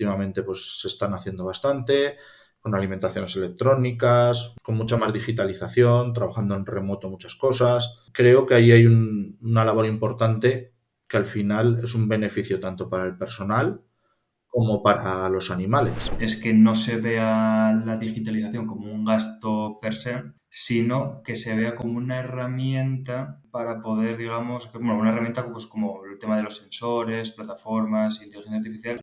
últimamente pues se están haciendo bastante, con alimentaciones electrónicas, con mucha más digitalización, trabajando en remoto muchas cosas. Creo que ahí hay una labor importante que al final es un beneficio tanto para el personal como para los animales. Es que no se vea la digitalización como un gasto per se, sino que se vea como una herramienta para poder, digamos, bueno, una herramienta pues, como el tema de los sensores, plataformas, inteligencia artificial,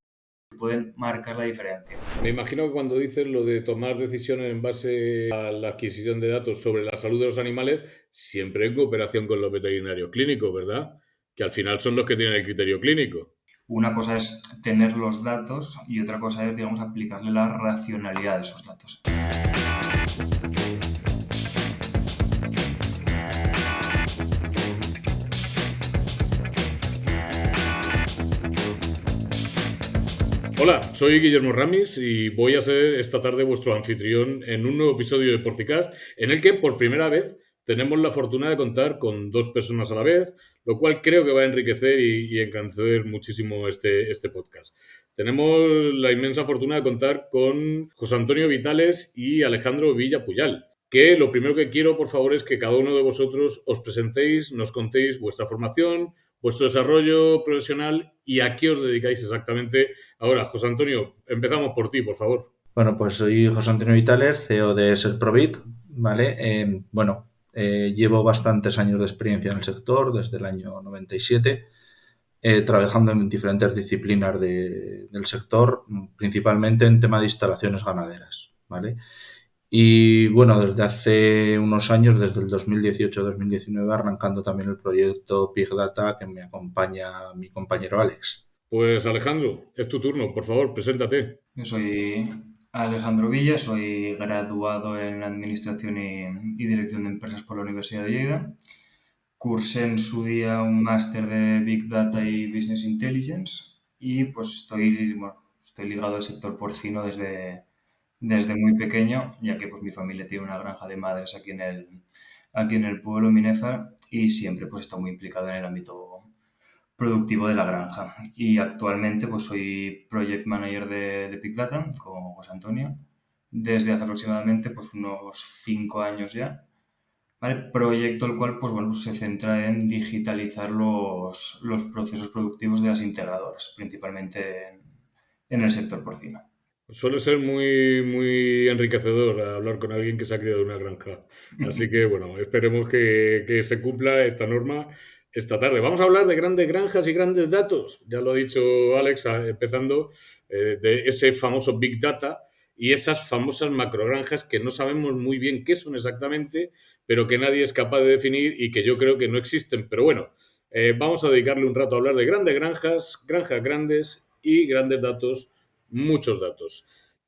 que pueden marcar la diferencia. Me imagino que cuando dices lo de tomar decisiones en base a la adquisición de datos sobre la salud de los animales, siempre en cooperación con los veterinarios clínicos, ¿verdad? Que al final son los que tienen el criterio clínico. Una cosa es tener los datos y otra cosa es, digamos, aplicarle la racionalidad de esos datos. Hola, soy Guillermo Ramis y voy a ser esta tarde vuestro anfitrión en un nuevo episodio de Porcicast, en el que por primera vez tenemos la fortuna de contar con dos personas a la vez, lo cual creo que va a enriquecer y engrandecer muchísimo este podcast. Tenemos la inmensa fortuna de contar con José Antonio Vitales y Alejandro Villa Puyal, que lo primero que quiero, por favor, es que cada uno de vosotros os presentéis, nos contéis vuestra formación, vuestro desarrollo profesional y a qué os dedicáis exactamente. Ahora, José Antonio, empezamos por ti, por favor. Bueno, pues soy José Antonio Vitales, CEO de Serprovit, ¿vale? Llevo bastantes años de experiencia en el sector, desde el año 97, trabajando en diferentes disciplinas del sector, principalmente en tema de instalaciones ganaderas, ¿vale? Y bueno, desde hace unos años, desde el 2018-2019, arrancando también el proyecto Big Data que me acompaña mi compañero Alex. Pues Alejandro, es tu turno, por favor, preséntate. Yo soy Alejandro Villa, soy graduado en Administración y Dirección de Empresas por la Universidad de Lleida. Cursé en su día un máster de Big Data y Business Intelligence y pues estoy ligado al sector porcino desde muy pequeño, ya que pues mi familia tiene una granja de madres aquí en el pueblo Minéfar y siempre pues he estado muy implicado en el ámbito productivo de la granja. Y actualmente pues soy Project Manager de Big Data con José Antonio desde hace aproximadamente pues unos 5 años ya. ¿Vale? Proyecto el cual pues, bueno, se centra en digitalizar los procesos productivos de las integradoras, principalmente en el sector porcino. Suele ser muy, muy enriquecedor hablar con alguien que se ha criado en una granja. Así que, bueno, esperemos que se cumpla esta norma esta tarde. Vamos a hablar de grandes granjas y grandes datos. Ya lo ha dicho Alex, empezando de ese famoso Big Data y esas famosas macrogranjas que no sabemos muy bien qué son exactamente, pero que nadie es capaz de definir y que yo creo que no existen. Pero bueno, vamos a dedicarle un rato a hablar de grandes granjas, granjas grandes y grandes datos, muchos datos.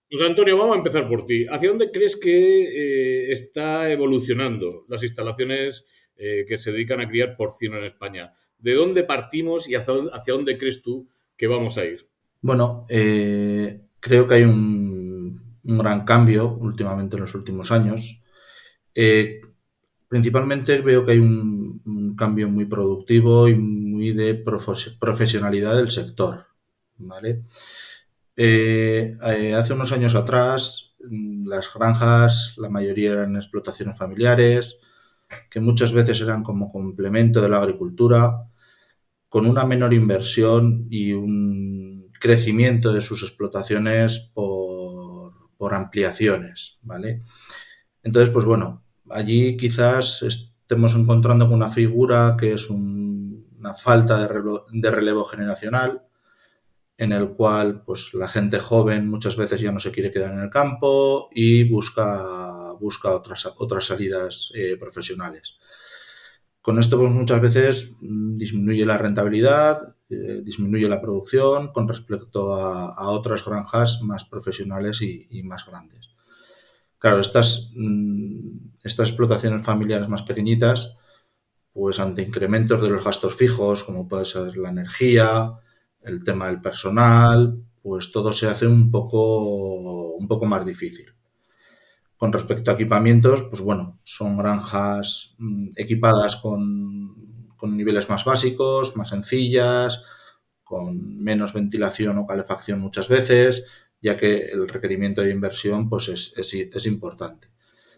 Pues Antonio, vamos a empezar por ti. ¿Hacia dónde crees que está evolucionando las instalaciones que se dedican a criar porcino en España? ¿De dónde partimos y hacia dónde crees tú que vamos a ir? Bueno, creo que hay un gran cambio últimamente en los últimos años. Principalmente veo que hay un cambio muy productivo y muy de profesionalidad del sector, ¿vale? Hace unos años atrás, las granjas, la mayoría eran explotaciones familiares, que muchas veces eran como complemento de la agricultura, con una menor inversión y un crecimiento de sus explotaciones por ampliaciones, ¿vale? Entonces, pues bueno, allí quizás estemos encontrando con una figura que es una falta de relevo generacional, en el cual pues la gente joven muchas veces ya no se quiere quedar en el campo y busca otras salidas profesionales. Con esto pues muchas veces disminuye la rentabilidad, disminuye la producción con respecto a otras granjas más profesionales y más grandes. Claro, estas explotaciones familiares más pequeñitas, pues ante incrementos de los gastos fijos, como puede ser la energía, el tema del personal, pues todo se hace un poco más difícil. Con respecto a equipamientos, pues bueno, son granjas equipadas con niveles más básicos, más sencillas, con menos ventilación o calefacción muchas veces, ya que el requerimiento de inversión pues es importante.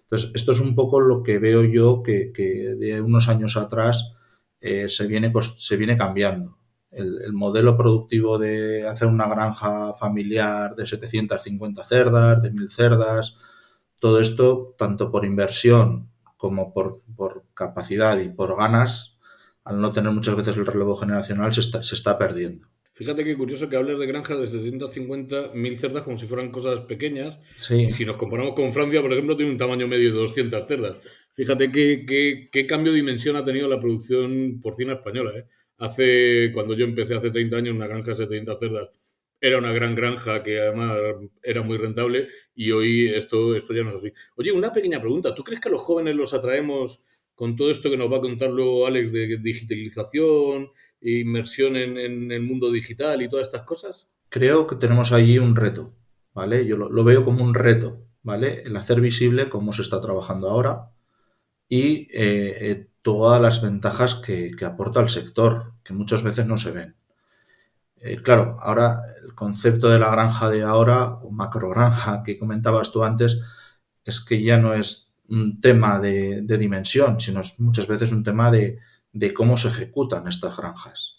Entonces, esto es un poco lo que veo yo que de unos años atrás se viene cambiando. El modelo productivo de hacer una granja familiar de 750 cerdas, de 1000 cerdas, todo esto, tanto por inversión como por capacidad y por ganas, al no tener muchas veces el relevo generacional, se está perdiendo. Fíjate qué curioso que hables de granjas de 750.000 cerdas como si fueran cosas pequeñas. Sí, Y si nos comparamos con Francia, por ejemplo, tiene un tamaño medio de 200 cerdas. Fíjate qué cambio de dimensión ha tenido la producción porcina española, ¿eh? Cuando yo empecé hace 30 años, una granja de 700 cerdas era una gran granja que además era muy rentable y hoy esto ya no es así. Oye, una pequeña pregunta. ¿Tú crees que a los jóvenes los atraemos con todo esto que nos va a contar luego Alex de digitalización, inmersión en el mundo digital y todas estas cosas? creo que tenemos allí un reto, ¿vale? Yo lo veo como un reto, ¿vale? El hacer visible cómo se está trabajando ahora y todas las ventajas que aporta el sector, que muchas veces no se ven. Claro, ahora el concepto de la granja de ahora, o macrogranja que comentabas tú antes, es que ya no es un tema de dimensión, sino es muchas veces un tema de cómo se ejecutan estas granjas,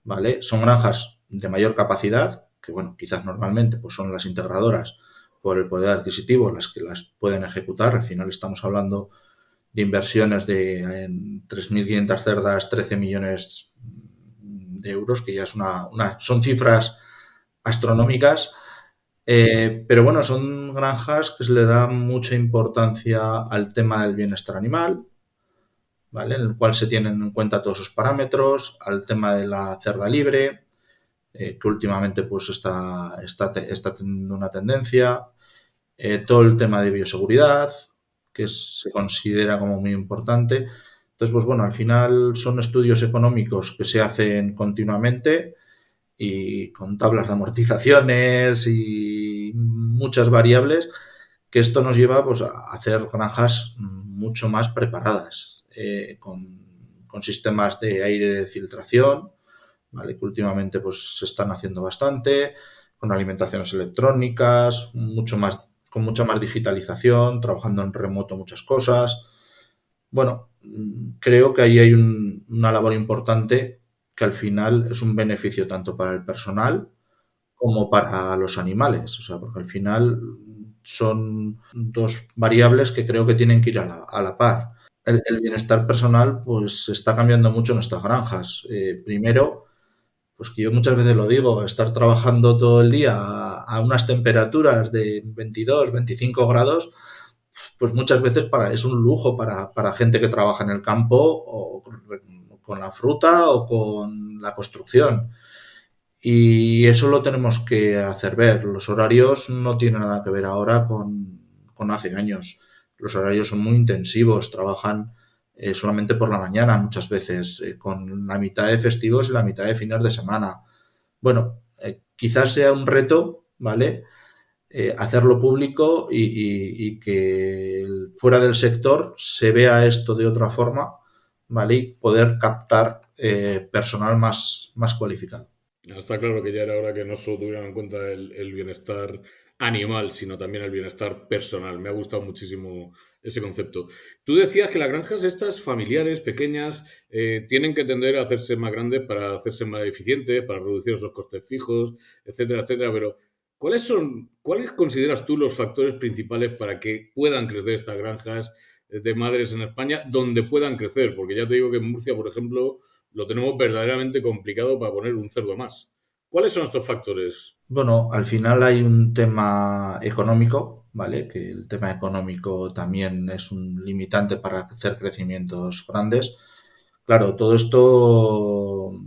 ¿vale? Son granjas de mayor capacidad, que bueno, quizás normalmente pues son las integradoras por el poder adquisitivo las que las pueden ejecutar. Al final estamos hablando de inversiones de en 3.500 cerdas, 13 millones de euros, que ya es son cifras astronómicas, pero bueno, son granjas que se le da mucha importancia al tema del bienestar animal, ¿vale? En el cual se tienen en cuenta todos sus parámetros, al tema de la cerda libre, que últimamente pues está teniendo una tendencia, todo el tema de bioseguridad, que se considera como muy importante. Entonces, pues bueno, al final son estudios económicos que se hacen continuamente y con tablas de amortizaciones y muchas variables, que esto nos lleva pues, a hacer granjas mucho más preparadas, con sistemas de aire de filtración, ¿vale? Que últimamente pues, se están haciendo bastante, con alimentaciones electrónicas, con mucha más digitalización, trabajando en remoto muchas cosas. Bueno, creo que ahí hay una labor importante que al final es un beneficio tanto para el personal como para los animales. O sea, porque al final son dos variables que creo que tienen que ir a la par. El bienestar personal, pues está cambiando mucho en nuestras granjas. Primero, pues que yo muchas veces lo digo, estar trabajando todo el día a unas temperaturas de 22, 25 grados, pues muchas veces es un lujo para gente que trabaja en el campo o con la fruta o con la construcción. Y eso lo tenemos que hacer ver. Los horarios no tienen nada que ver ahora con hace años. Los horarios son muy intensivos, trabajan solamente por la mañana muchas veces, con la mitad de festivos y la mitad de fines de semana. Bueno, quizás sea un reto, ¿vale? Hacerlo público y que fuera del sector se vea esto de otra forma, ¿vale? Y poder captar personal más cualificado. Está claro que ya era hora que no solo tuvieran en cuenta el bienestar animal, sino también el bienestar personal. Me ha gustado muchísimo ese concepto. Tú decías que las granjas estas familiares, pequeñas, tienen que tender a hacerse más grandes para hacerse más eficientes, para reducir esos costes fijos, etcétera, etcétera. Pero, ¿cuáles consideras tú los factores principales para que puedan crecer estas granjas de madres en España, donde puedan crecer? Porque ya te digo que en Murcia, por ejemplo, lo tenemos verdaderamente complicado para poner un cerdo más. ¿Cuáles son estos factores? Bueno, al final hay un tema económico, ¿vale? Que el tema económico también es un limitante para hacer crecimientos grandes. Claro, todo esto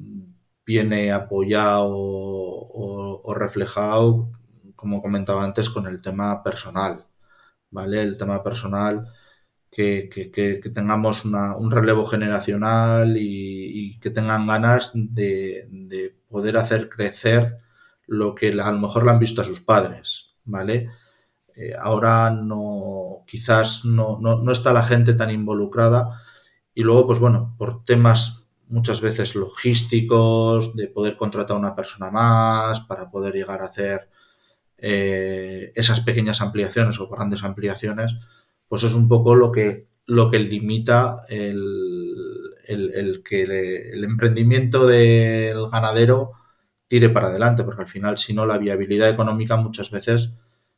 viene apoyado o reflejado, como comentaba antes, con el tema personal, ¿vale? El tema personal, que tengamos un relevo generacional y que tengan ganas de poder hacer crecer lo que a lo mejor le han visto a sus padres, ¿vale? Ahora no, quizás no está la gente tan involucrada y luego, pues bueno, por temas muchas veces logísticos, de poder contratar a una persona más para poder llegar a hacer esas pequeñas ampliaciones o grandes ampliaciones, pues es un poco lo que limita el emprendimiento del ganadero tire para adelante, porque al final, si no, la viabilidad económica muchas veces,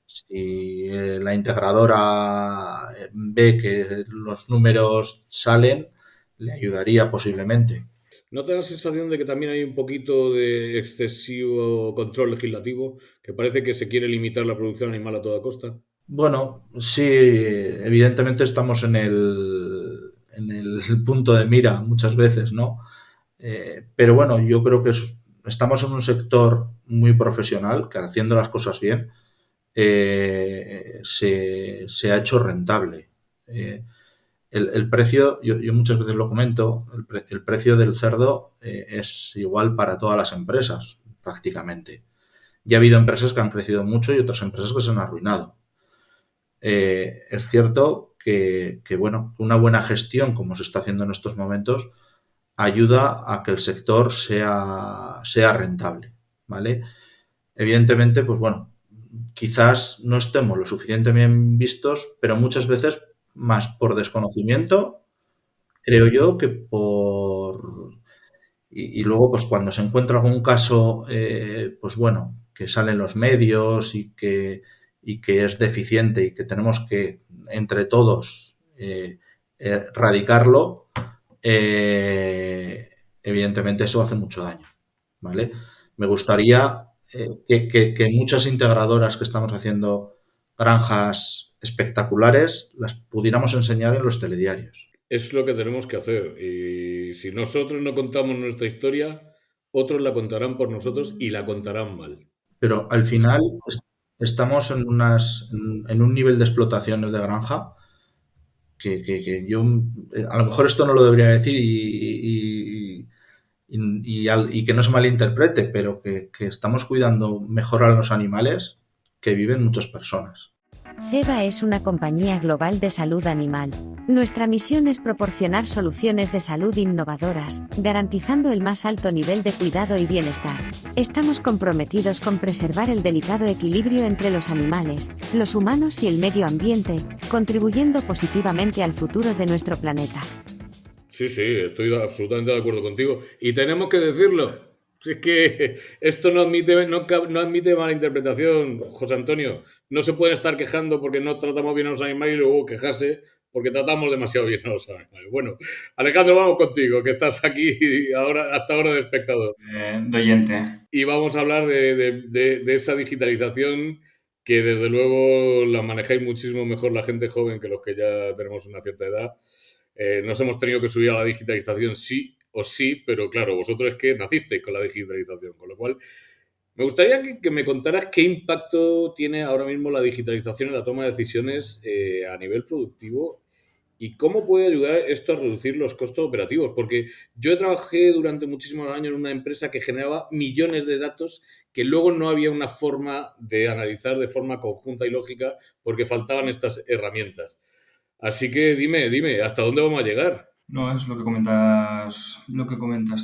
si la integradora ve que los números salen, le ayudaría posiblemente. ¿No te da la sensación de que también hay un poquito de excesivo control legislativo, que parece que se quiere limitar la producción animal a toda costa? Bueno, sí, evidentemente estamos en el punto de mira muchas veces, ¿no? Pero bueno, yo creo que estamos en un sector muy profesional, que haciendo las cosas bien, se ha hecho rentable. El precio, yo muchas veces lo comento, el precio del cerdo es igual para todas las empresas, prácticamente. Ya ha habido empresas que han crecido mucho y otras empresas que se han arruinado. Es cierto bueno, una buena gestión, como se está haciendo en estos momentos, ayuda a que el sector sea rentable, ¿vale? Evidentemente, pues bueno, quizás no estemos lo suficientemente bien vistos, pero muchas veces más por desconocimiento, creo yo, que por... Y luego, pues cuando se encuentra algún caso, pues bueno, que sale en los medios y que es deficiente y que tenemos que, entre todos, erradicarlo, evidentemente eso hace mucho daño, ¿vale? Me gustaría que muchas integradoras que estamos haciendo granjas espectaculares las pudiéramos enseñar en los telediarios. Es lo que tenemos que hacer. Y si nosotros no contamos nuestra historia, otros la contarán por nosotros y la contarán mal. Pero al final estamos en un nivel de explotaciones de granja que yo, a lo mejor esto no lo debería decir y que no se malinterprete, pero que estamos cuidando mejor a los animales que viven muchas personas. Ceba es una compañía global de salud animal. Nuestra misión es proporcionar soluciones de salud innovadoras, garantizando el más alto nivel de cuidado y bienestar. Estamos comprometidos con preservar el delicado equilibrio entre los animales, los humanos y el medio ambiente, contribuyendo positivamente al futuro de nuestro planeta. Sí, sí, estoy absolutamente de acuerdo contigo. Y tenemos que decirlo. Si es que esto no admite mala interpretación, José Antonio. No se pueden estar quejando porque no tratamos bien a los animales y luego quejarse porque tratamos demasiado bien a los animales. Bueno, Alejandro, vamos contigo, que estás aquí ahora, hasta ahora de espectador. De oyente. Y vamos a hablar de esa digitalización que desde luego la manejáis muchísimo mejor la gente joven que los que ya tenemos una cierta edad. Nos hemos tenido que subir a la digitalización sí o sí, pero claro, vosotros es que nacisteis con la digitalización, con lo cual me gustaría que me contaras qué impacto tiene ahora mismo la digitalización en la toma de decisiones a nivel productivo y cómo puede ayudar esto a reducir los costos operativos, porque yo trabajé durante muchísimos años en una empresa que generaba millones de datos que luego no había una forma de analizar de forma conjunta y lógica porque faltaban estas herramientas. Así que dime, ¿hasta dónde vamos a llegar? No, es lo que comentas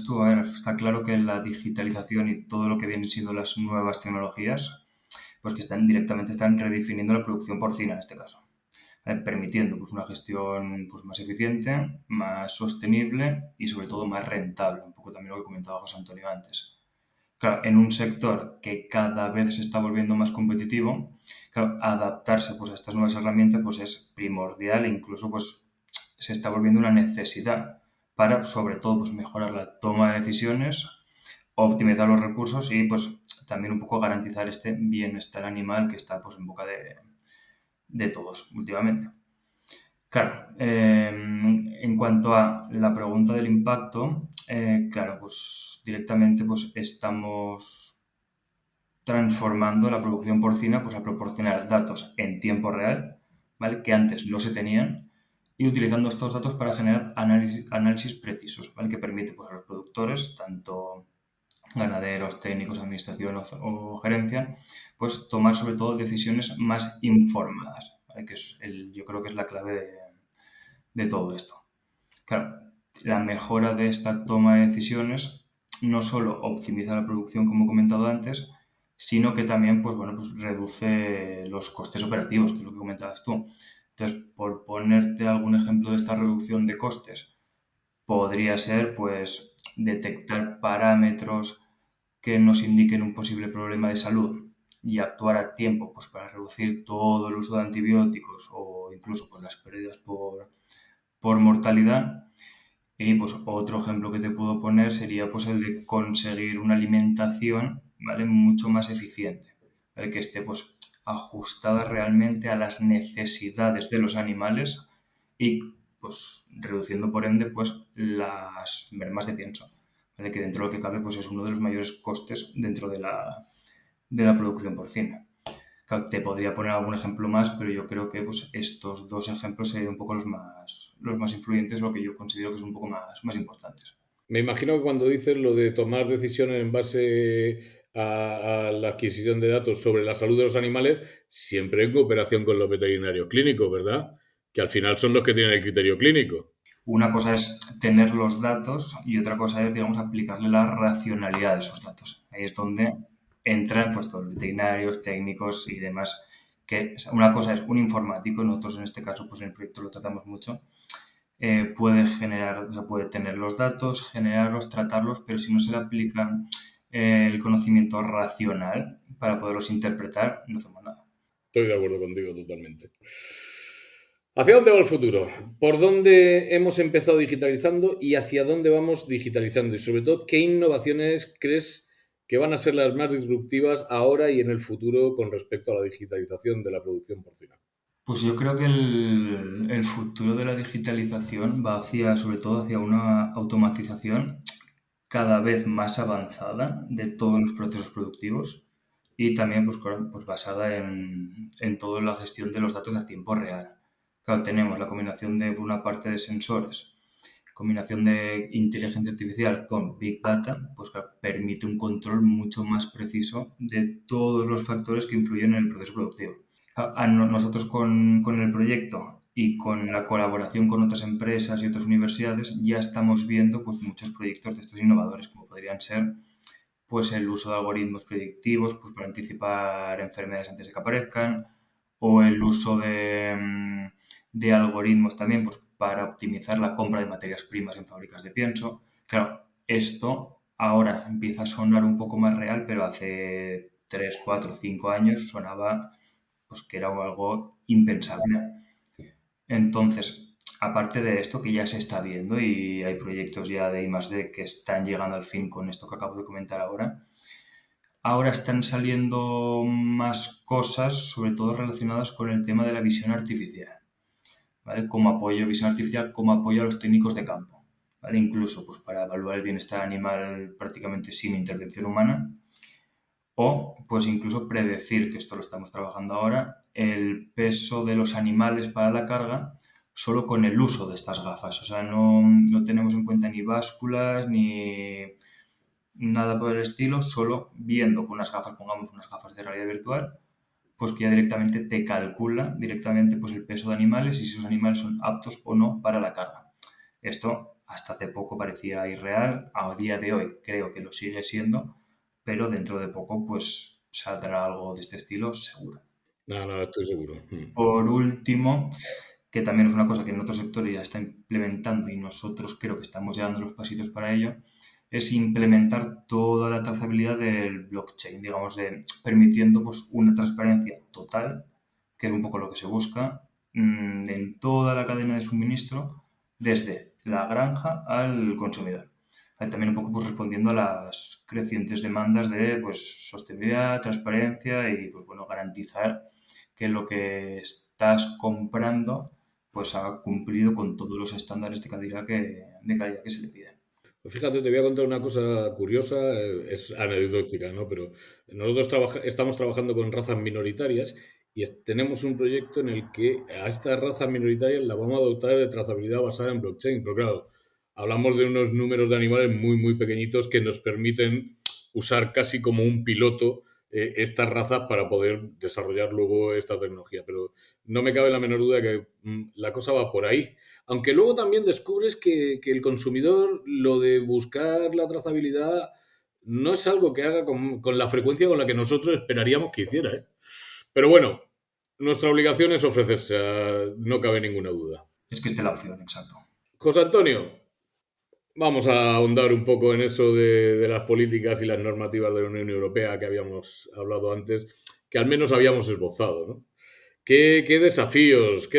tú. A ver, está claro que la digitalización y todo lo que vienen siendo las nuevas tecnologías, pues que están redefiniendo la producción porcina en este caso, permitiendo pues una gestión pues más eficiente, más sostenible y sobre todo más rentable, un poco también lo que comentaba José Antonio antes. Claro, en un sector que cada vez se está volviendo más competitivo, claro, adaptarse pues a estas nuevas herramientas pues es primordial e incluso pues se está volviendo una necesidad para sobre todo pues mejorar la toma de decisiones, optimizar los recursos y pues también un poco garantizar este bienestar animal que está pues en boca de todos últimamente. Claro, en cuanto a la pregunta del impacto, claro, pues directamente pues estamos transformando la producción porcina pues a proporcionar datos en tiempo real, ¿vale? Que antes no se tenían y utilizando estos datos para generar análisis precisos, ¿vale? Que permite pues, a los productores, tanto ganaderos, técnicos, administración o gerencia, pues tomar sobre todo decisiones más informadas, ¿vale? Que es yo creo que es la clave de todo esto. Claro, la mejora de esta toma de decisiones no solo optimiza la producción, como he comentado antes, sino que también pues reduce los costes operativos, que es lo que comentabas tú. Entonces, por ponerte algún ejemplo de esta reducción de costes, podría ser pues detectar parámetros que nos indiquen un posible problema de salud y actuar a tiempo pues, para reducir todo el uso de antibióticos o incluso pues, las pérdidas por mortalidad. Y pues otro ejemplo que te puedo poner sería pues el de conseguir una alimentación, ¿vale? Mucho más eficiente, ¿vale? Que esté pues ajustada realmente a las necesidades de los animales y pues reduciendo por ende pues las mermas de pienso, ¿vale? Que dentro de lo que cabe pues es uno de los mayores costes dentro de la producción porcina. Claro, te podría poner algún ejemplo más, pero yo creo que pues, estos dos ejemplos serían un poco los más influyentes, lo que yo considero que son un poco más importantes. Me imagino que cuando dices lo de tomar decisiones en base a la adquisición de datos sobre la salud de los animales, siempre en cooperación con los veterinarios clínicos, ¿verdad? Que al final son los que tienen el criterio clínico. Una cosa es tener los datos y otra cosa es, digamos, aplicarle la racionalidad de esos datos. Ahí es donde entran pues, todos los veterinarios, técnicos y demás. Que una cosa es un informático, nosotros en este caso pues en el proyecto lo tratamos mucho, puede generar, o sea, puede tener los datos, generarlos, tratarlos, pero si no se le aplica el conocimiento racional para poderlos interpretar, no hacemos nada. Estoy de acuerdo contigo totalmente. ¿Hacia dónde va el futuro? ¿Por dónde hemos empezado digitalizando y hacia dónde vamos digitalizando? Y sobre todo, ¿qué innovaciones crees que van a ser las más disruptivas ahora y en el futuro con respecto a la digitalización de la producción porcina? Pues yo creo que el futuro de la digitalización va sobre todo hacia una automatización cada vez más avanzada de todos los procesos productivos y también pues basada en toda la gestión de los datos a tiempo real. Claro, tenemos la combinación de, por una parte, de sensores, combinación de inteligencia artificial con Big Data, pues claro, permite un control mucho más preciso de todos los factores que influyen en el proceso productivo. Nosotros con el proyecto y con la colaboración con otras empresas y otras universidades ya estamos viendo pues, muchos proyectos de estos innovadores, como podrían ser pues, el uso de algoritmos predictivos pues, para anticipar enfermedades antes de que aparezcan, o el uso de algoritmos también pues, para optimizar la compra de materias primas en fábricas de pienso. Claro, esto ahora empieza a sonar un poco más real, pero hace 3, 4, 5 años sonaba pues, que era algo impensable. Entonces, aparte de esto que ya se está viendo y hay proyectos ya de I+D que están llegando al fin con esto que acabo de comentar ahora están saliendo más cosas, sobre todo relacionadas con el tema de la visión artificial, ¿vale? Como apoyo, visión artificial como apoyo a los técnicos de campo, ¿vale? Incluso pues, para evaluar el bienestar animal prácticamente sin intervención humana o pues incluso predecir, que esto lo estamos trabajando ahora, el peso de los animales para la carga solo con el uso de estas gafas. O sea, no tenemos en cuenta ni básculas ni nada por el estilo, solo viendo con unas gafas, pongamos unas gafas de realidad virtual, pues que ya directamente te calcula directamente pues, el peso de animales y si esos animales son aptos o no para la carga. Esto hasta hace poco parecía irreal, a día de hoy creo que lo sigue siendo, pero dentro de poco pues saldrá algo de este estilo seguro. No, estoy seguro. Por último, que también es una cosa que en otros sectores ya está implementando y nosotros creo que estamos ya dando los pasitos para ello, es implementar toda la trazabilidad del blockchain, digamos, permitiendo pues, una transparencia total, que es un poco lo que se busca, en toda la cadena de suministro, desde la granja al consumidor. También un poco pues, respondiendo a las crecientes demandas de pues, sostenibilidad, transparencia y pues, bueno, garantizar que lo que estás comprando pues ha cumplido con todos los estándares de calidad que se le piden. Pues fíjate, te voy a contar una cosa curiosa, es anecdótica, ¿no? Pero nosotros estamos trabajando con razas minoritarias y tenemos un proyecto en el que a estas razas minoritarias la vamos a dotar de trazabilidad basada en blockchain. Pero claro, hablamos de unos números de animales muy, muy pequeñitos que nos permiten usar casi como un piloto estas razas para poder desarrollar luego esta tecnología. Pero no me cabe la menor duda que la cosa va por ahí. Aunque luego también descubres que el consumidor, lo de buscar la trazabilidad, no es algo que haga con la frecuencia con la que nosotros esperaríamos que hiciera, ¿eh? Pero bueno, nuestra obligación es ofrecerse, no cabe ninguna duda. Es que esté la opción, exacto. José Antonio, vamos a ahondar un poco en eso de las políticas y las normativas de la Unión Europea que habíamos hablado antes, que al menos habíamos esbozado, ¿no? ¿Qué desafíos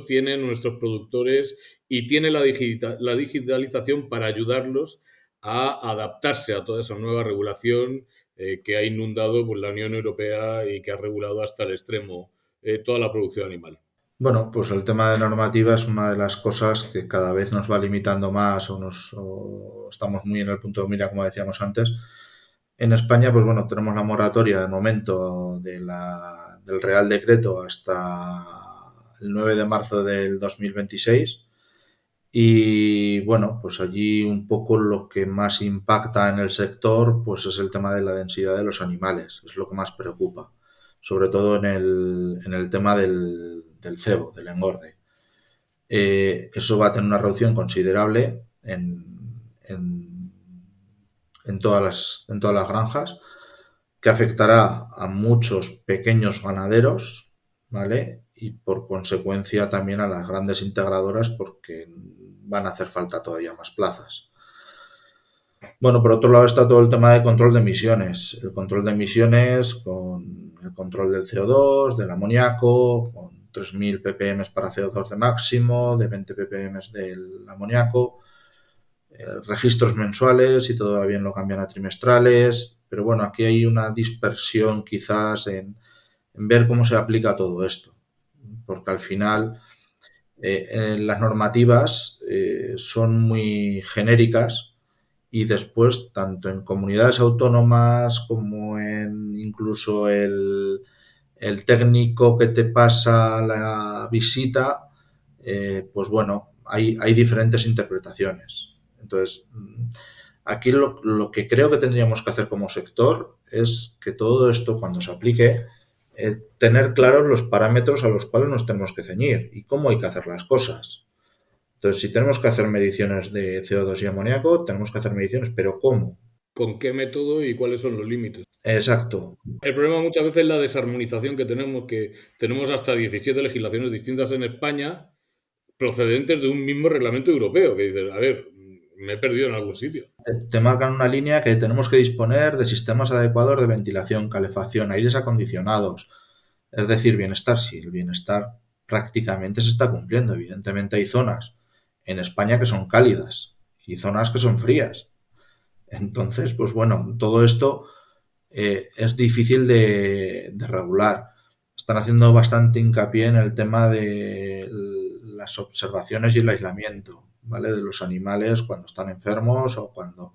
tienen nuestros productores y tiene la digitalización para ayudarlos a adaptarse a toda esa nueva regulación que ha inundado pues, la Unión Europea y que ha regulado hasta el extremo toda la producción animal? Bueno, pues el tema de normativa es una de las cosas que cada vez nos va limitando más o estamos muy en el punto de mira, como decíamos antes. En España, pues bueno, tenemos la moratoria de momento del Real Decreto hasta el 9 de marzo del 2026 y bueno, pues allí un poco lo que más impacta en el sector pues es el tema de la densidad de los animales, es lo que más preocupa, sobre todo en el tema del cebo, del engorde. Eso va a tener una reducción considerable en todas las granjas, que afectará a muchos pequeños ganaderos, ¿vale? Y por consecuencia también a las grandes integradoras porque van a hacer falta todavía más plazas. Bueno, por otro lado está todo el tema de control de emisiones. El control de emisiones con el control del CO2, del amoníaco, con 3.000 ppm para CO2 de máximo, de 20 ppm del amoníaco, registros mensuales, si todo va bien lo cambian a trimestrales, pero bueno, aquí hay una dispersión quizás en ver cómo se aplica todo esto, porque al final las normativas son muy genéricas y después tanto en comunidades autónomas como en incluso el técnico que te pasa la visita, pues bueno, hay diferentes interpretaciones. Entonces, aquí lo que creo que tendríamos que hacer como sector es que todo esto, cuando se aplique, tener claros los parámetros a los cuales nos tenemos que ceñir y cómo hay que hacer las cosas. Entonces, si tenemos que hacer mediciones de CO2 y amoníaco, tenemos que hacer mediciones, pero ¿cómo? ¿Con qué método y cuáles son los límites? Exacto. El problema muchas veces es la desarmonización que tenemos hasta 17 legislaciones distintas en España procedentes de un mismo reglamento europeo, que dices, a ver, me he perdido en algún sitio. Te marcan una línea que tenemos que disponer de sistemas adecuados de ventilación, calefacción, aires acondicionados, es decir, bienestar. Sí, el bienestar prácticamente se está cumpliendo. Evidentemente hay zonas en España que son cálidas y zonas que son frías. Entonces, pues bueno, todo esto es difícil de regular. Están haciendo bastante hincapié en el tema de las observaciones y el aislamiento, ¿vale? De los animales cuando están enfermos o cuando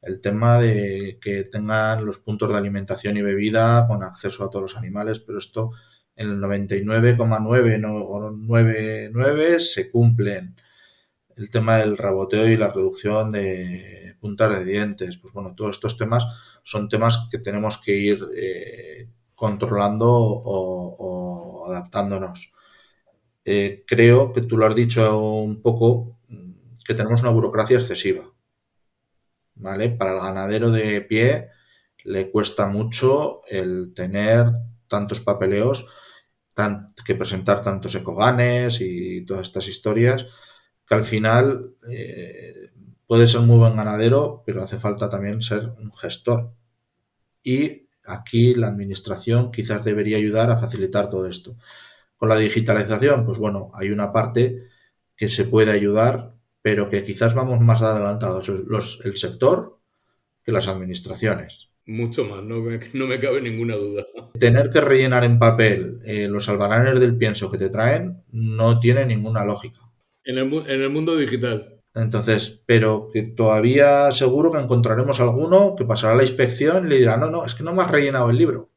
el tema de que tengan los puntos de alimentación y bebida con acceso a todos los animales, pero esto en el 99,999 se cumplen. El tema del raboteo y la reducción de puntas de dientes, pues bueno, todos estos temas son temas que tenemos que ir controlando o adaptándonos. Creo que tú lo has dicho un poco, que tenemos una burocracia excesiva, ¿vale? Para el ganadero de pie le cuesta mucho el tener tantos papeleos, que presentar tantos ecoganes y todas estas historias, que al final puede ser muy buen ganadero, pero hace falta también ser un gestor. Y aquí la administración quizás debería ayudar a facilitar todo esto. Con la digitalización, pues bueno, hay una parte que se puede ayudar, pero que quizás vamos más adelantados el sector que las administraciones. Mucho más, no me cabe ninguna duda. Tener que rellenar en papel los albaranes del pienso que te traen no tiene ninguna lógica. En el mundo digital. Entonces, pero que todavía seguro que encontraremos alguno que pasará la inspección y le dirá, no, es que no me has rellenado el libro.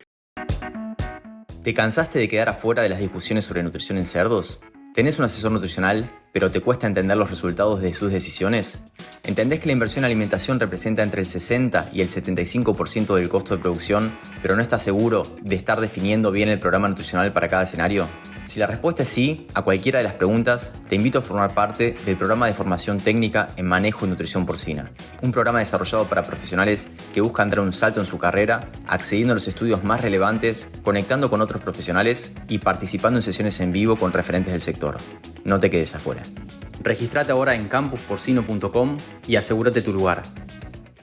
¿Te cansaste de quedar afuera de las discusiones sobre nutrición en cerdos? ¿Tenés un asesor nutricional, pero te cuesta entender los resultados de sus decisiones? ¿Entendés que la inversión en alimentación representa entre el 60 y el 75% del costo de producción, pero no estás seguro de estar definiendo bien el programa nutricional para cada escenario? Si la respuesta es sí a cualquiera de las preguntas, te invito a formar parte del programa de formación técnica en manejo y nutrición porcina, un programa desarrollado para profesionales que buscan dar un salto en su carrera, accediendo a los estudios más relevantes, conectando con otros profesionales y participando en sesiones en vivo con referentes del sector. No te quedes afuera. Regístrate ahora en campusporcino.com y asegúrate tu lugar.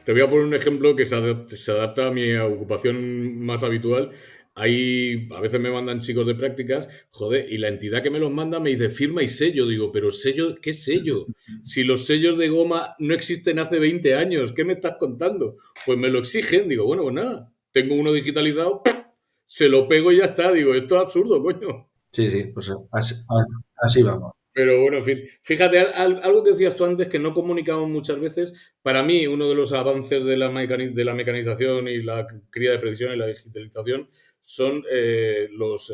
Te voy a poner un ejemplo que se adapta a mi ocupación más habitual. A veces me mandan chicos de prácticas, joder, y la entidad que me los manda me dice firma y sello. Digo, pero sello, ¿qué sello? Si los sellos de goma no existen hace 20 años, ¿qué me estás contando? Pues me lo exigen. Digo, bueno, pues nada, tengo uno digitalizado, se lo pego y ya está. Digo, esto es absurdo, coño. Sí, pues así vamos. Pero bueno, en fin, fíjate, algo que decías tú antes que no comunicamos muchas veces, para mí uno de los avances de la mecanización y la cría de precisión y la digitalización son los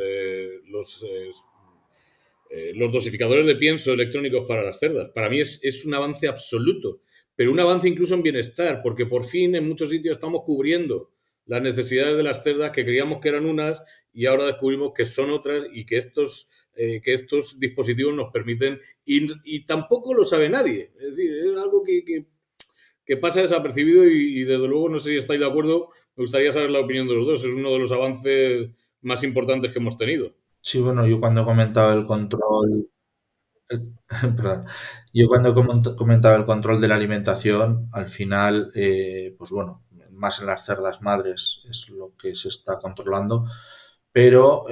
dosificadores de pienso electrónicos para las cerdas. Para mí es un avance absoluto, pero un avance incluso en bienestar, porque por fin en muchos sitios estamos cubriendo las necesidades de las cerdas que creíamos que eran unas y ahora descubrimos que son otras y que estos dispositivos nos permiten y tampoco lo sabe nadie. Es decir, es algo que pasa desapercibido y desde luego, no sé si estáis de acuerdo, me gustaría saber la opinión de los dos. Es uno de los avances más importantes que hemos tenido. Sí, bueno, yo cuando he comentado el control, perdón, yo cuando he comentado el control de la alimentación, al final, pues bueno, más en las cerdas madres es lo que se está controlando, pero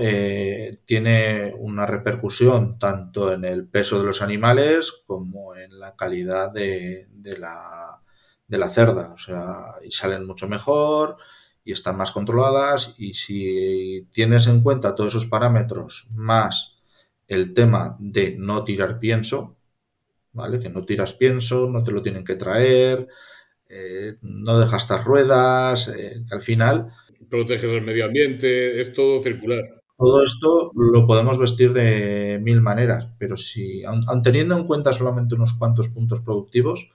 tiene una repercusión tanto en el peso de los animales como en la calidad de la cerda. O sea, y salen mucho mejor y están más controladas. Y si tienes en cuenta todos esos parámetros más el tema de no tirar pienso, ¿vale? Que no tiras pienso, no te lo tienen que traer, no dejas estas ruedas, que al final Proteges el medio ambiente, es todo circular. todo esto lo podemos vestir de mil maneras, pero si, aun teniendo en cuenta solamente unos cuantos puntos productivos,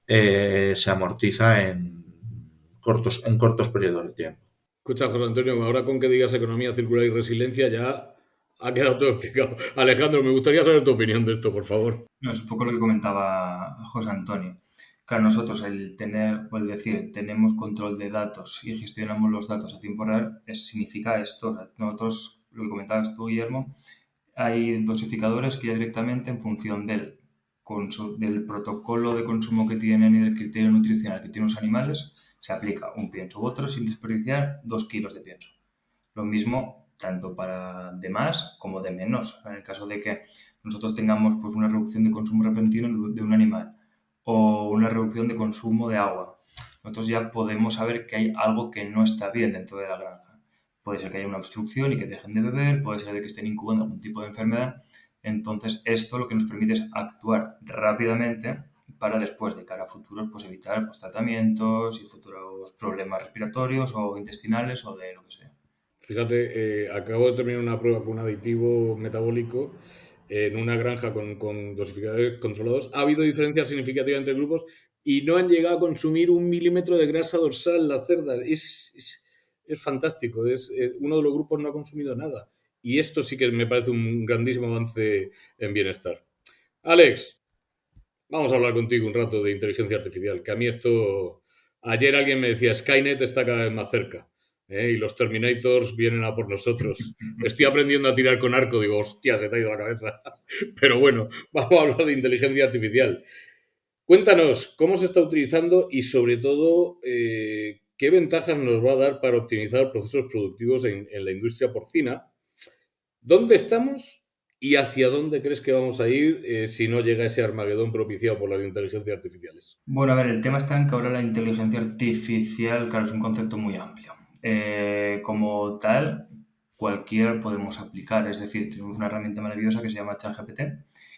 se amortiza en cortos periodos de tiempo. Escucha, José Antonio, ahora con que digas economía circular y resiliencia ya ha quedado todo explicado. Alejandro, me gustaría saber tu opinión de esto, por favor. No, es un poco lo que comentaba José Antonio. Claro, nosotros el tener, o el decir, tenemos control de datos y gestionamos los datos a tiempo real, significa esto. Nosotros, lo que comentabas tú, Guillermo, hay dosificadores que ya directamente en función del protocolo de consumo que tienen y del criterio nutricional que tienen los animales, se aplica un pienso u otro sin desperdiciar 2 kilos de pienso. Lo mismo tanto para de más como de menos. En el caso de que nosotros tengamos pues, una reducción de consumo repentino de un animal o una reducción de consumo de agua, nosotros ya podemos saber que hay algo que no está bien dentro de la granja. Puede ser que haya una obstrucción y que dejen de beber, puede ser que estén incubando algún tipo de enfermedad. Entonces, esto lo que nos permite es actuar rápidamente para después, de cara a futuros, pues evitar pues, tratamientos y futuros problemas respiratorios o intestinales o de lo que sea. Fíjate, acabo de terminar una prueba con un aditivo metabólico en una granja con dosificadores controlados. Ha habido diferencias significativas entre grupos y no han llegado a consumir 1 milímetro de grasa dorsal las cerdas. Es fantástico. Uno de los grupos no ha consumido nada. Y esto sí que me parece un grandísimo avance en bienestar. Alex, vamos a hablar contigo un rato de inteligencia artificial, que a mí esto... Ayer alguien me decía, Skynet está cada vez más cerca. Y los Terminators vienen a por nosotros. Estoy aprendiendo a tirar con arco, digo, hostia, se te ha ido la cabeza. Pero bueno, vamos a hablar de inteligencia artificial. Cuéntanos cómo se está utilizando y sobre todo qué ventajas nos va a dar para optimizar procesos productivos en la industria porcina. ¿Dónde estamos y hacia dónde crees que vamos a ir si no llega ese Armagedón propiciado por las inteligencias artificiales? Bueno, a ver, el tema está en que ahora la inteligencia artificial, claro, es un concepto muy amplio. Como tal, cualquiera podemos aplicar. Es decir, tenemos una herramienta maravillosa que se llama ChatGPT,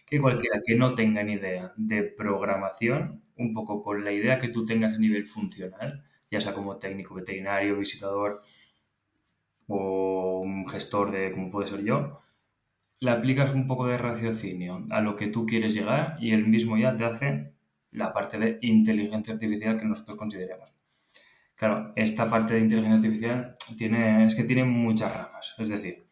que cualquiera que no tenga ni idea de programación, un poco con la idea que tú tengas a nivel funcional, ya sea como técnico veterinario, visitador o un gestor de como puede ser yo, le aplicas un poco de raciocinio a lo que tú quieres llegar y él mismo ya te hace la parte de inteligencia artificial que nosotros consideremos. Claro, esta parte de inteligencia artificial tiene muchas ramas. Es decir,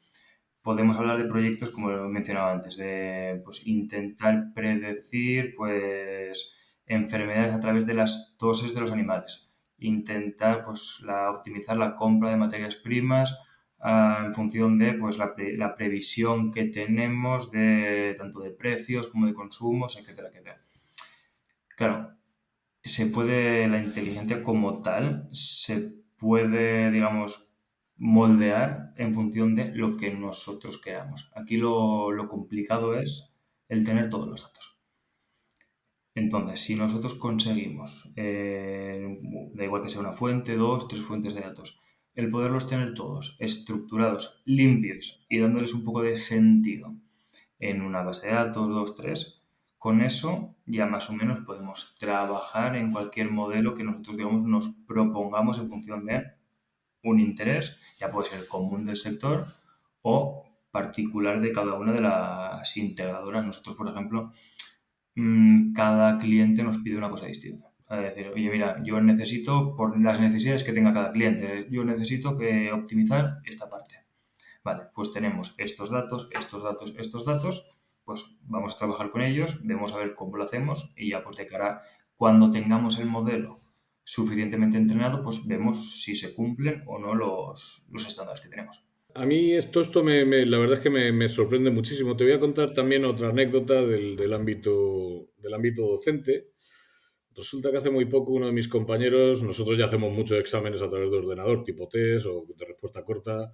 podemos hablar de proyectos, como lo he mencionado antes, de pues, intentar predecir pues, enfermedades a través de las toses de los animales. Intentar pues, optimizar la compra de materias primas en función de pues, la previsión que tenemos de tanto de precios como de consumos, etcétera, etcétera. Claro, la inteligencia como tal, se puede, digamos, moldear en función de lo que nosotros queramos. Aquí lo complicado es el tener todos los datos. Entonces, si nosotros conseguimos, da igual que sea una fuente, 2, 3 fuentes de datos, el poderlos tener todos estructurados, limpios y dándoles un poco de sentido en una base de datos, 2, 3, con eso ya más o menos podemos trabajar en cualquier modelo que nosotros, digamos, nos propongamos en función de un interés, ya puede ser común del sector o particular de cada una de las integradoras. Nosotros, por ejemplo, cada cliente nos pide una cosa distinta. Es decir, oye, mira, yo necesito, por las necesidades que tenga cada cliente, yo necesito que optimizar esta parte. Vale, pues tenemos estos datos, pues vamos a trabajar con ellos, vamos a ver cómo lo hacemos y ya pues de cara cuando tengamos el modelo suficientemente entrenado, pues vemos si se cumplen o no los estándares que tenemos. A mí esto la verdad es que me sorprende muchísimo. Te voy a contar también otra anécdota del ámbito docente. Resulta que hace muy poco uno de mis compañeros, nosotros ya hacemos muchos exámenes a través de ordenador, tipo test o de respuesta corta,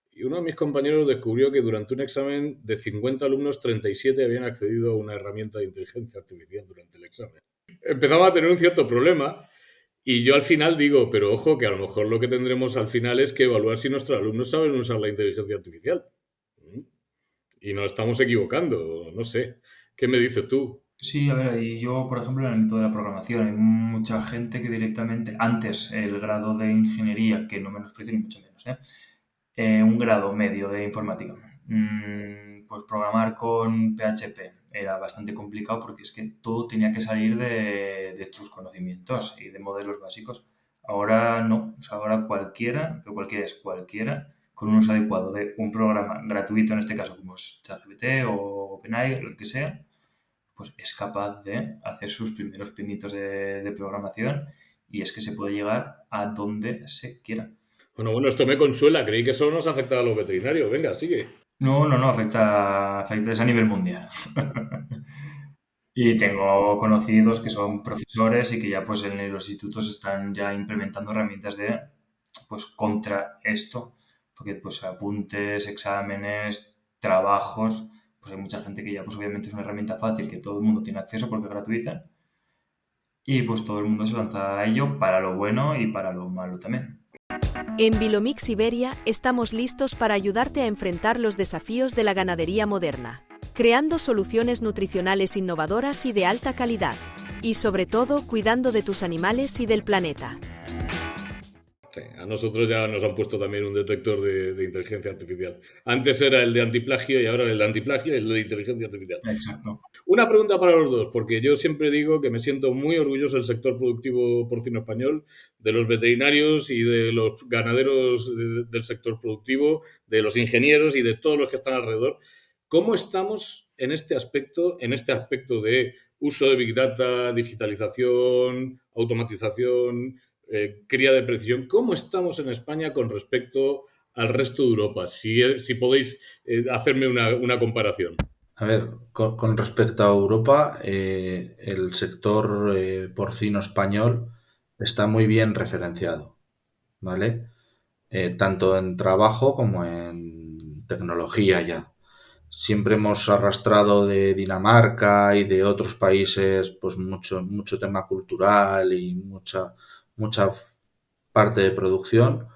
y uno de mis compañeros descubrió que durante un examen de 50 alumnos, 37 habían accedido a una herramienta de inteligencia artificial durante el examen. Empezaba a tener un cierto problema y yo al final digo, pero ojo, que a lo mejor lo que tendremos al final es que evaluar si nuestros alumnos saben usar la inteligencia artificial. Y nos estamos equivocando, no sé. ¿Qué me dices tú? Sí, a ver, y yo, por ejemplo, en el ámbito de la programación, hay mucha gente que directamente, antes el grado de ingeniería, que no menosprecio ni mucho menos, un grado medio de informática, pues programar con PHP era bastante complicado porque es que todo tenía que salir de tus conocimientos y de modelos básicos. Ahora no, o sea, ahora cualquiera, pero cualquiera es cualquiera, con un uso adecuado de un programa gratuito, en este caso como es ChatGPT o OpenAI, lo que sea, pues es capaz de hacer sus primeros pinitos de programación y es que se puede llegar a donde se quiera. Bueno, esto me consuela. Creí que solo nos afectaba a los veterinarios. Venga, sigue. No, afecta a nivel mundial. Y tengo conocidos que son profesores y que ya pues en los institutos están ya implementando herramientas de pues contra esto, porque pues apuntes, exámenes, trabajos, pues hay mucha gente que ya pues obviamente es una herramienta fácil que todo el mundo tiene acceso porque es gratuita y pues todo el mundo se lanza a ello para lo bueno y para lo malo también. En Vilomix Iberia estamos listos para ayudarte a enfrentar los desafíos de la ganadería moderna, creando soluciones nutricionales innovadoras y de alta calidad, y sobre todo cuidando de tus animales y del planeta. Sí, a nosotros ya nos han puesto también un detector de inteligencia artificial. Antes era el de antiplagio y ahora el de antiplagio y el de inteligencia artificial. Exacto. Una pregunta para los dos, porque yo siempre digo que me siento muy orgulloso del sector productivo porcino español, de los veterinarios y de los ganaderos del sector productivo, de los ingenieros y de todos los que están alrededor. ¿Cómo estamos en este aspecto de uso de Big Data, digitalización, automatización, cría de precisión? ¿Cómo estamos en España con respecto al resto de Europa? Si podéis hacerme una comparación. A ver, con respecto a Europa, el sector porcino español está muy bien referenciado, ¿vale? Tanto en trabajo como en tecnología ya. Siempre hemos arrastrado de Dinamarca y de otros países pues mucho tema cultural y mucha parte de producción,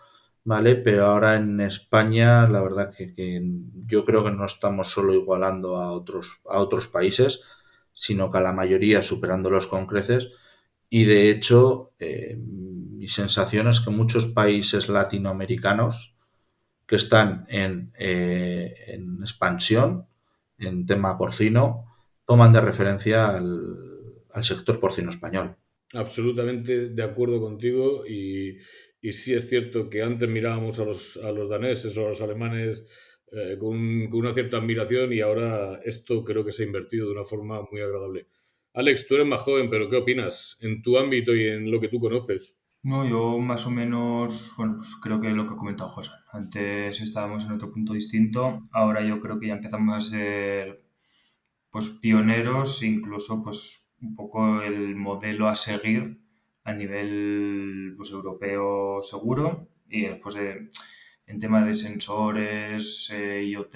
¿vale? Pero ahora en España la verdad que yo creo que no estamos solo igualando a otros países, sino que a la mayoría superándolos con creces. Y de hecho, mi sensación es que muchos países latinoamericanos que están en expansión en tema porcino, toman de referencia al sector porcino español. Absolutamente de acuerdo contigo y sí es cierto que antes mirábamos a los daneses o a los alemanes con una cierta admiración y ahora esto creo que se ha invertido de una forma muy agradable. Alex, tú eres más joven, pero ¿qué opinas en tu ámbito y en lo que tú conoces? No, yo más o menos, bueno, pues creo que lo que ha comentado José. Antes estábamos en otro punto distinto, ahora yo creo que ya empezamos a ser pues pioneros, incluso pues un poco el modelo a seguir a nivel pues europeo seguro y después en tema de sensores, IoT,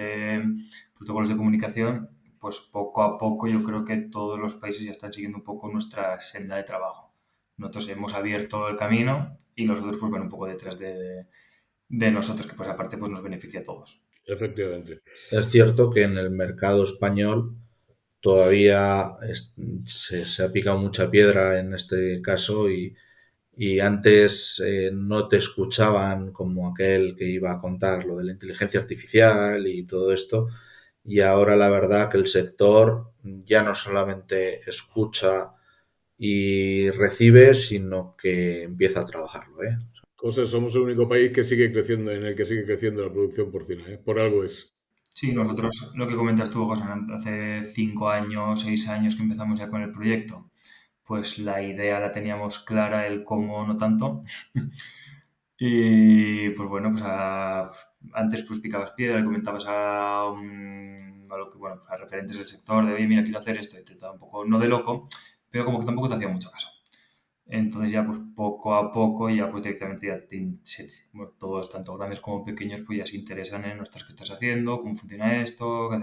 protocolos de comunicación, pues poco a poco yo creo que todos los países ya están siguiendo un poco nuestra senda de trabajo. Nosotros hemos abierto el camino y los otros pues van un poco detrás de nosotros, que pues aparte pues nos beneficia a todos. Efectivamente. Es cierto que en el mercado español todavía se ha picado mucha piedra en este caso y antes no te escuchaban como aquel que iba a contar lo de la inteligencia artificial y todo esto. Y ahora la verdad que el sector ya no solamente escucha y recibe, sino que empieza a trabajarlo, ¿eh? José, somos el único país que sigue creciendo, en el que sigue creciendo la producción porcina, ¿eh? Por algo es. Sí, nosotros, lo que comentas tú, José, hace 5 años, 6 años que empezamos ya con el proyecto, pues la idea la teníamos clara, el cómo no tanto. Y pues bueno, pues antes pues picabas piedra, le comentabas a lo que, bueno, pues a referentes del sector de, oye, mira, quiero hacer esto, y te daba un poco, no de loco, pero como que tampoco te hacía mucho caso. Entonces ya pues poco a poco ya pues directamente ya bueno, todos, tanto grandes como pequeños, pues ya se interesan en nuestras que estás haciendo, cómo funciona esto, que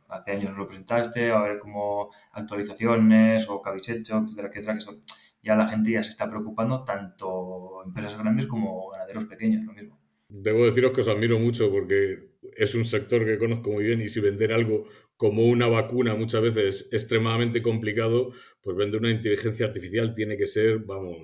hace años nos lo presentaste, a ver cómo actualizaciones o qué habéis hecho, etcétera, etcétera, que eso, ya la gente ya se está preocupando, tanto empresas grandes como ganaderos pequeños, lo mismo. Debo deciros que os admiro mucho porque es un sector que conozco muy bien y si vender algo como una vacuna muchas veces es extremadamente complicado, pues vender una inteligencia artificial tiene que ser, vamos,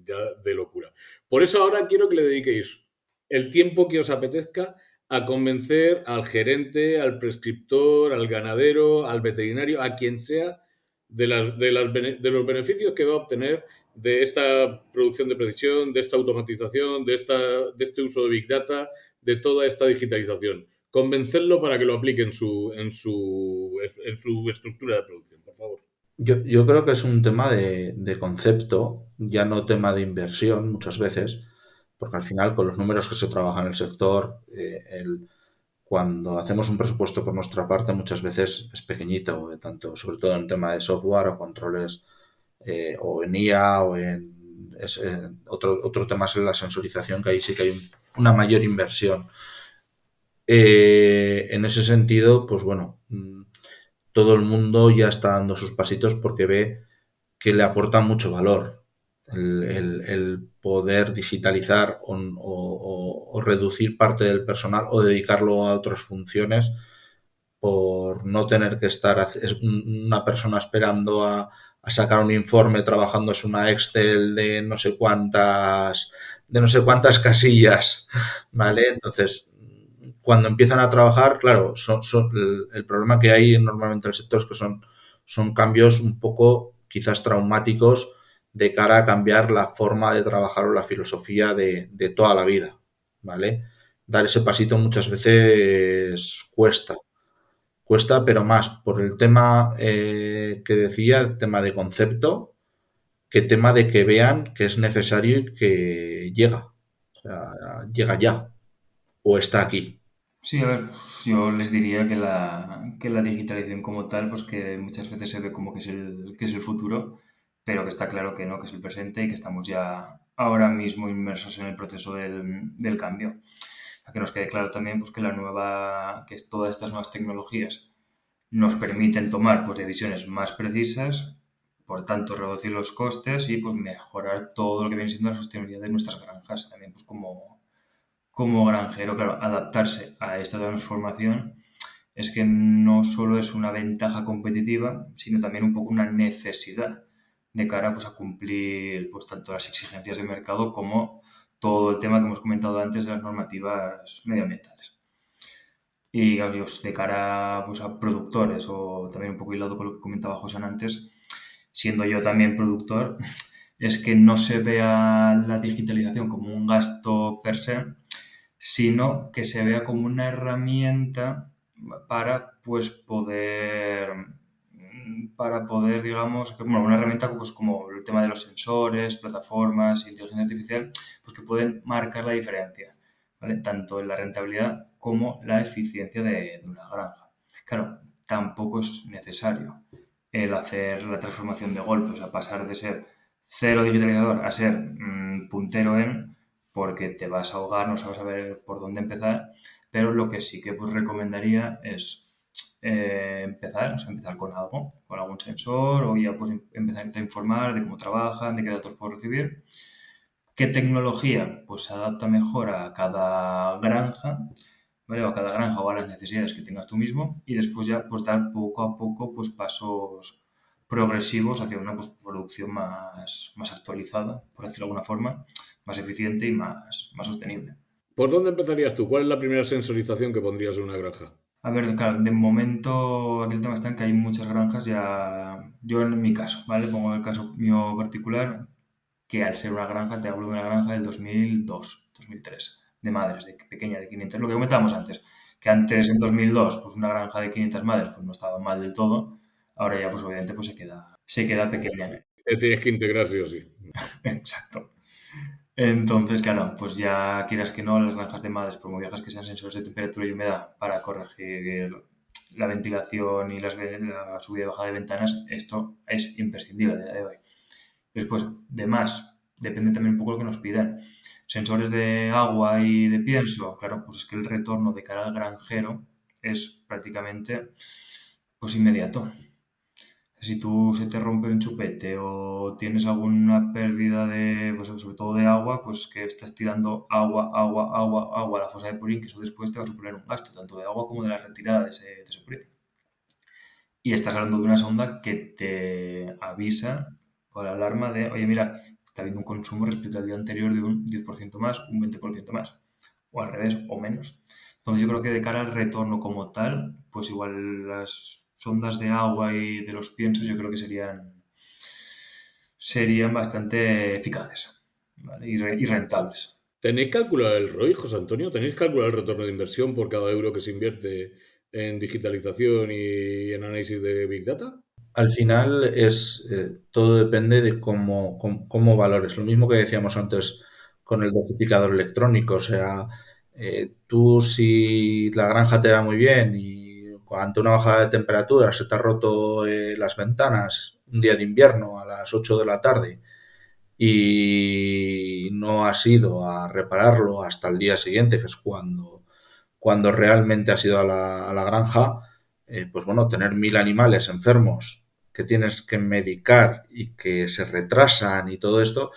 ya de locura. Por eso ahora quiero que le dediquéis el tiempo que os apetezca a convencer al gerente, al prescriptor, al ganadero, al veterinario, a quien sea, de los beneficios que va a obtener de esta producción de precisión, de esta automatización, de este uso de Big Data, de toda esta digitalización. Convencerlo para que lo aplique en su estructura de producción, por favor. Yo creo que es un tema de concepto, ya no tema de inversión muchas veces, porque al final con los números que se trabajan en el sector, cuando hacemos un presupuesto por nuestra parte muchas veces es pequeñito, tanto sobre todo en tema de software o controles o en IA o otro tema es la sensorización, que ahí sí que hay una mayor inversión. En ese sentido, pues bueno, todo el mundo ya está dando sus pasitos porque ve que le aporta mucho valor el poder digitalizar o reducir parte del personal o dedicarlo a otras funciones por no tener que estar una persona esperando a sacar un informe trabajándose una Excel de no sé cuántas casillas, ¿vale? Entonces, cuando empiezan a trabajar, claro, el problema que hay normalmente en el sector es que son cambios un poco quizás traumáticos de cara a cambiar la forma de trabajar o la filosofía de toda la vida, ¿vale? Dar ese pasito muchas veces cuesta, pero más por el tema que decía, el tema de concepto, que tema de que vean que es necesario y que llega. O sea, llega ya o está aquí. Sí, a ver, yo les diría que la digitalización como tal, pues que muchas veces se ve como que es el futuro, pero que está claro que no, que es el presente y que estamos ya ahora mismo inmersos en el proceso del cambio. A que nos quede claro también pues, que todas estas nuevas tecnologías nos permiten tomar pues, decisiones más precisas, por tanto reducir los costes y pues mejorar todo lo que viene siendo la sostenibilidad de nuestras granjas, también pues como granjero, claro, adaptarse a esta transformación es que no solo es una ventaja competitiva, sino también un poco una necesidad de cara pues, a cumplir pues, tanto las exigencias de mercado como todo el tema que hemos comentado antes de las normativas medioambientales. Y de cara pues, a productores, o también un poco hilado con lo que comentaba José antes, siendo yo también productor, es que no se vea la digitalización como un gasto per se, sino que se vea como una herramienta para pues poder, digamos, bueno, una herramienta pues, como el tema de los sensores, plataformas, inteligencia artificial, pues que pueden marcar la diferencia, ¿vale? Tanto en la rentabilidad como la eficiencia de una granja. Claro, tampoco es necesario el hacer la transformación de golpe, o sea, pasar de ser cero digitalizador a ser puntero en, porque te vas a ahogar, no sabes saber por dónde empezar, pero lo que sí que pues recomendaría es empezar con algo, con algún sensor, o ya pues empezar a informar de cómo trabajan, de qué datos puedo recibir. ¿Qué tecnología? Pues se adapta mejor a cada granja, ¿vale? O a cada granja o a las necesidades que tengas tú mismo, y después ya pues dar poco a poco pues pasos progresivos hacia una pues, producción más actualizada, por decirlo de alguna forma, más eficiente y más sostenible. ¿Por dónde empezarías tú? ¿Cuál es la primera sensorización que pondrías en una granja? A ver, claro, de momento aquí el tema está en que hay muchas granjas ya, yo en mi caso, ¿vale? Pongo el caso mío particular, que al ser una granja, te hablo de una granja del 2002, 2003, de madres, de pequeña, de 500, lo que comentábamos antes, que antes en 2002, pues una granja de 500 madres, pues no estaba mal del todo, ahora ya pues obviamente pues se queda pequeña. Te tienes que integrar sí o sí. Exacto. Entonces, claro, pues ya quieras que no, las granjas de madres, por muy viejas que sean, sensores de temperatura y humedad para corregir la ventilación y la subida y bajada de ventanas, esto es imprescindible a día de hoy. Después, de más, depende también un poco de lo que nos pidan. Sensores de agua y de pienso, claro, pues es que el retorno de cara al granjero es prácticamente pues inmediato. Si tú se te rompe un chupete o tienes alguna pérdida de, pues sobre todo de agua, pues que estás tirando agua a la fosa de purín, que eso después te va a suponer un gasto, tanto de agua como de la retirada de ese purín. Y estás hablando de una sonda que te avisa por alarma de, oye, mira, está habiendo un consumo respecto al día anterior de un 10% más, un 20% más, o al revés, o menos. Entonces yo creo que de cara al retorno como tal, pues igual las sondas de agua y de los piensos yo creo que serían bastante eficaces, ¿vale? y rentables. ¿Tenéis calculado el ROI, José Antonio? ¿Tenéis calculado el retorno de inversión por cada euro que se invierte en digitalización y en análisis de Big Data? Al final todo depende de cómo valores. Lo mismo que decíamos antes con el dosificador electrónico. O sea, tú si la granja te va muy bien y ante una bajada de temperatura se te ha roto las ventanas un día de invierno a las 8 de la tarde y no has ido a repararlo hasta el día siguiente, que es cuando realmente has ido a la granja, pues bueno, tener 1000 animales enfermos que tienes que medicar y que se retrasan y todo esto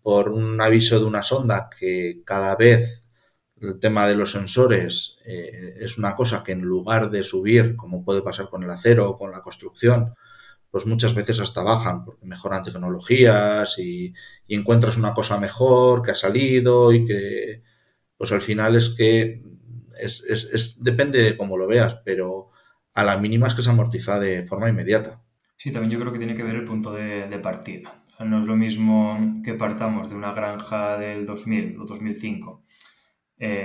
por un aviso de una sonda que cada vez el tema de los sensores es una cosa que en lugar de subir, como puede pasar con el acero o con la construcción, pues muchas veces hasta bajan porque mejoran tecnologías y encuentras una cosa mejor que ha salido y que pues al final es que depende de cómo lo veas, pero a la mínima es que se amortiza de forma inmediata. Sí, también yo creo que tiene que ver el punto de partida. O sea, no es lo mismo que partamos de una granja del 2000 o 2005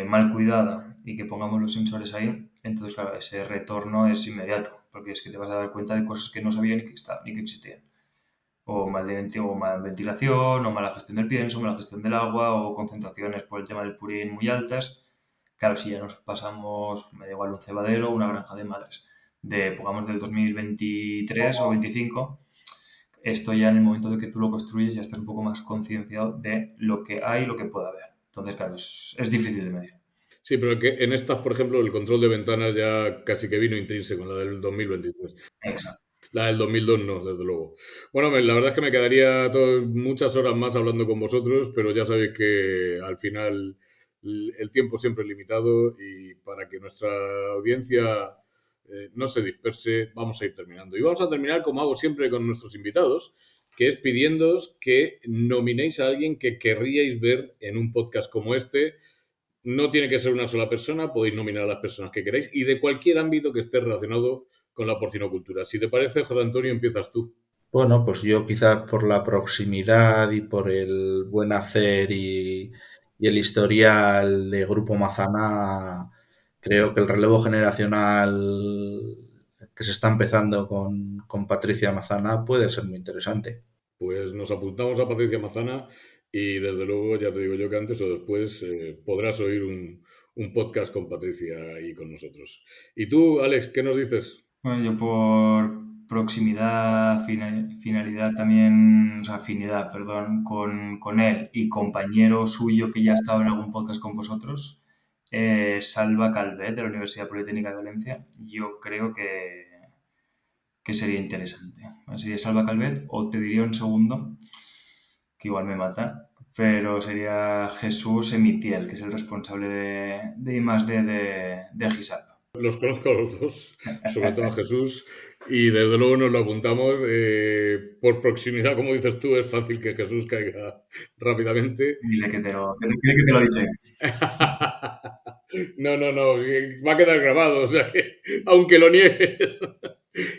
mal cuidada y que pongamos los sensores ahí, entonces claro, ese retorno es inmediato, porque es que te vas a dar cuenta de cosas que no sabías ni que existían. O mala ventilación, o mala gestión del pienso, mala gestión del agua, o concentraciones por el tema del purín muy altas. Claro, si ya nos pasamos, me da igual un cebadero o una granja de madres, pongamos del 2023 o 25, esto ya en el momento de que tú lo construyes ya estás un poco más concienciado de lo que hay y lo que puede haber. Entonces, claro, es difícil de medir. Sí, pero que en estas, por ejemplo, el control de ventanas ya casi que vino intrínseco, la del 2023. Exacto. La del 2002 no, desde luego. Bueno, la verdad es que me quedaría muchas horas más hablando con vosotros, pero ya sabéis que al final el tiempo siempre es limitado y para que nuestra audiencia no se disperse, vamos a ir terminando. Y vamos a terminar como hago siempre con nuestros invitados, que es pidiéndoos que nominéis a alguien que querríais ver en un podcast como este, No tiene que ser una sola persona, podéis nominar a las personas que queráis y de cualquier ámbito que esté relacionado con la porcinocultura. Si te parece, José Antonio, empiezas tú. Bueno, pues yo quizás por la proximidad y por el buen hacer y el historial de Grupo Mazana, creo que el relevo generacional que se está empezando con Patricia Mazana puede ser muy interesante. Pues nos apuntamos a Patricia Mazana y desde luego, ya te digo yo que antes o después podrás oír un podcast con Patricia y con nosotros. ¿Y tú, Alex, qué nos dices? Bueno, yo por proximidad, finalidad también, o sea, afinidad, perdón, con él y compañero suyo que ya ha estado en algún podcast con vosotros, Salva Calvet de la Universidad Politécnica de Valencia, yo creo que sería interesante. Sería Salva Calvet o te diría un segundo, que igual me mata, pero sería Jesús Emitiel, que es el responsable de I+D de GISAP. Los conozco a los dos, sobre todo a Jesús, y desde luego nos lo apuntamos. Por proximidad, como dices tú, es fácil que Jesús caiga rápidamente. Dile que te lo dice. No, va a quedar grabado, o sea que, aunque lo niegues.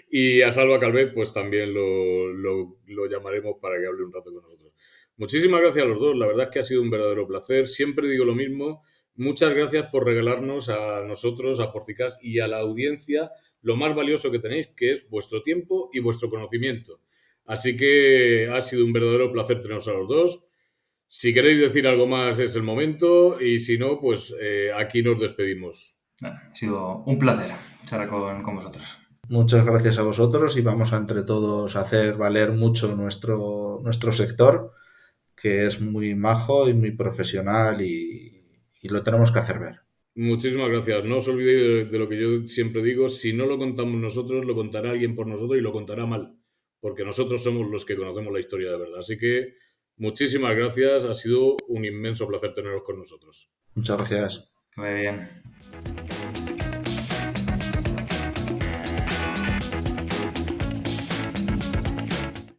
Y a Salva Calvet, pues también lo llamaremos para que hable un rato con nosotros. Muchísimas gracias a los dos, la verdad es que ha sido un verdadero placer. Siempre digo lo mismo, muchas gracias por regalarnos a nosotros, a Porcicast y a la audiencia lo más valioso que tenéis, que es vuestro tiempo y vuestro conocimiento. Así que ha sido un verdadero placer teneros a los dos. Si queréis decir algo más es el momento y si no, pues aquí nos despedimos. Ha sido un placer estar con vosotros. Muchas gracias a vosotros y vamos a entre todos a hacer valer mucho nuestro sector, que es muy majo y muy profesional y lo tenemos que hacer ver. Muchísimas gracias. No os olvidéis de lo que yo siempre digo, si no lo contamos nosotros, lo contará alguien por nosotros y lo contará mal, porque nosotros somos los que conocemos la historia de verdad. Así que muchísimas gracias, ha sido un inmenso placer teneros con nosotros. Muchas gracias. Que vaya bien.